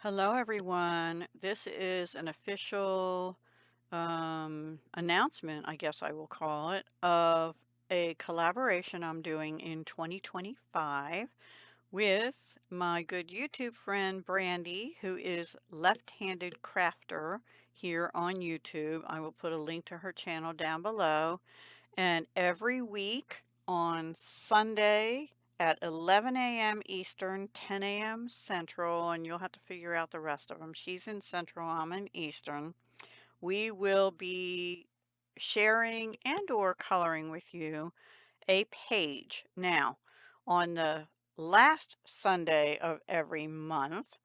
Hello, everyone. This is an official announcement, I guess I will call it, of a collaboration I'm doing in 2025 with my good YouTube friend Brandy, who is Left-Handed Crafter here on YouTube. I will put a link to her channel down below. And every week on Sunday at 11 a.m. Eastern, 10 a.m. Central, and you'll have to figure out the rest of them. She's in Central, I'm in Eastern. We will be sharing and or coloring with you a page. Now, on the last Sunday of every month,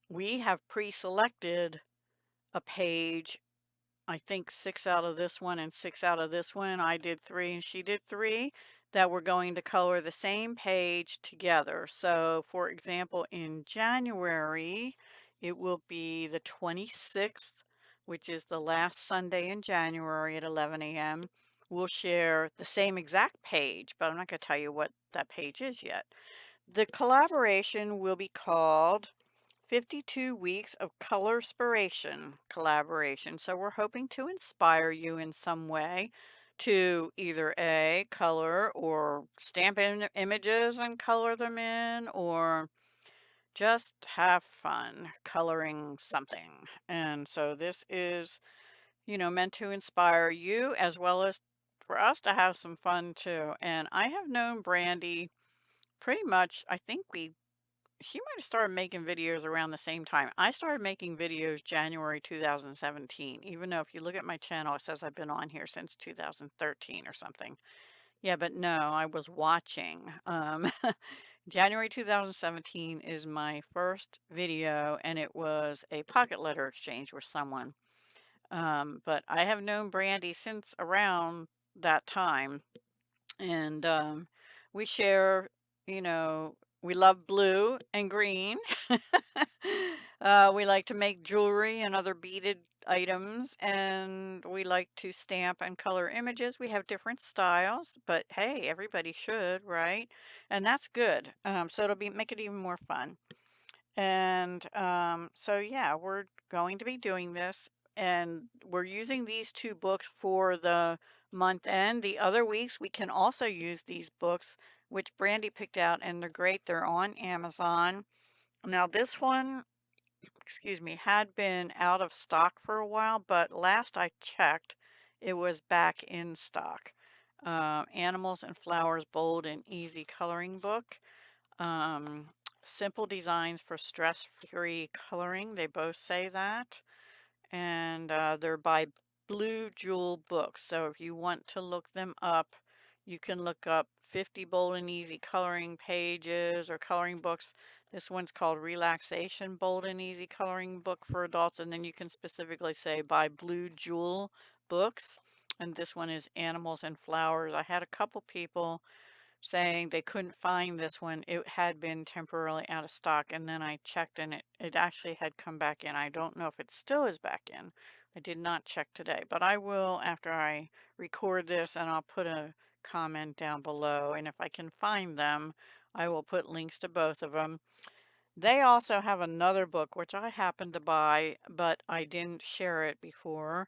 we have pre-selected a page. I think 6 out of this one and 6 out of this one. I did 3 and she did 3 that we're going to color the same page together. So, for example, in January, it will be the 26th, which is the last Sunday in January at 11 a.m. We'll share the same exact page, but I'm not going to tell you what that page is yet. The collaboration will be called 52 weeks of colorspiration collaboration. So we're hoping to inspire you in some way to either A, color or stamp in images and color them in, or just have fun coloring something. And so this is, meant to inspire you as well as for us to have some fun too. And I have known Brandy pretty much, I think she might have started making videos around the same time. I started making videos January 2017, even though if you look at my channel, it says I've been on here since 2013 or something. Yeah, but no, I was watching. January 2017 is my first video, and it was a pocket letter exchange with someone. But I have known Brandy since around that time. And we share, you know, we love blue and green. We like to make jewelry and other beaded items, and we like to stamp and color images. We have different styles, but hey, everybody should, right? And that's good. So it'll be make it even more fun. And so yeah, we're going to be doing this, and we're using these two books for the month end. The other weeks we can also use these books, which Brandy picked out, and they're great. They're on Amazon. Now this one, excuse me, had been out of stock for a while, but last I checked, it was back in stock. Animals and Flowers Bold and Easy Coloring Book. Um, Simple designs for stress-free coloring. They both say that. And they're by Blue Jewel Books. So if you want to look them up, you can look up 50 Bold and Easy Coloring Pages or coloring books. This one's called Relaxation Bold and Easy Coloring Book for Adults. And then you can specifically say by Blue Jewel Books. And this one is Animals and Flowers. I had a couple people saying they couldn't find this one. It had been temporarily out of stock, and then I checked and it actually had come back in. I don't know if it still is back in. I did not check today, but I will after I record this, and I'll put a comment down below, and if I can find them, I will put links to both of them. They also have another book which I happened to buy, but I didn't share it before,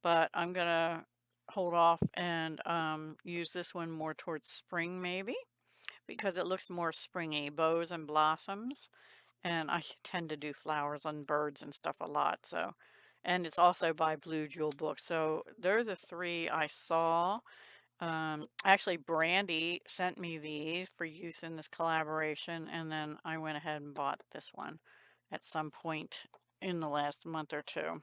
but I'm gonna hold off and use this one more towards spring maybe because it looks more springy, bows and blossoms. And I tend to do flowers and birds and stuff a lot. So, and it's also by Blue Jewel Books. So they're the three I saw. Actually, Brandy sent me these for use in this collaboration, and then I went ahead and bought this one at some point in the last month or two.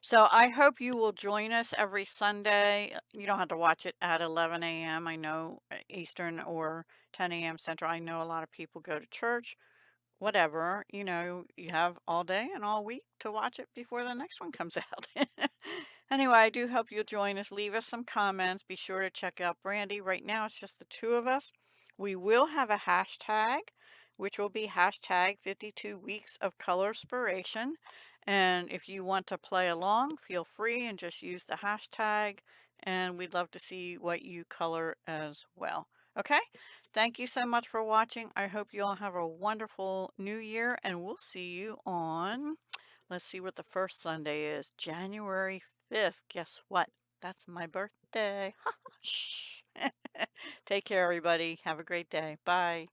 So I hope you will join us every Sunday. You don't have to watch it at 11 a.m. I know Eastern or 10 a.m. Central. I know a lot of people go to church. Whatever, you have all day and all week to watch it before the next one comes out. Anyway, I do hope you'll join us. Leave us some comments. Be sure to check out Brandy. Right now, it's just the two of us. We will have a hashtag, which will be hashtag 52 weeks of color inspiration. And if you want to play along, feel free and just use the hashtag. And we'd love to see what you color as well. Okay? Thank you so much for watching. I hope you all have a wonderful new year, and we'll see you on, let's see what the first Sunday is, January 5th. Guess what? That's my birthday. Shh. Take care, everybody. Have a great day. Bye.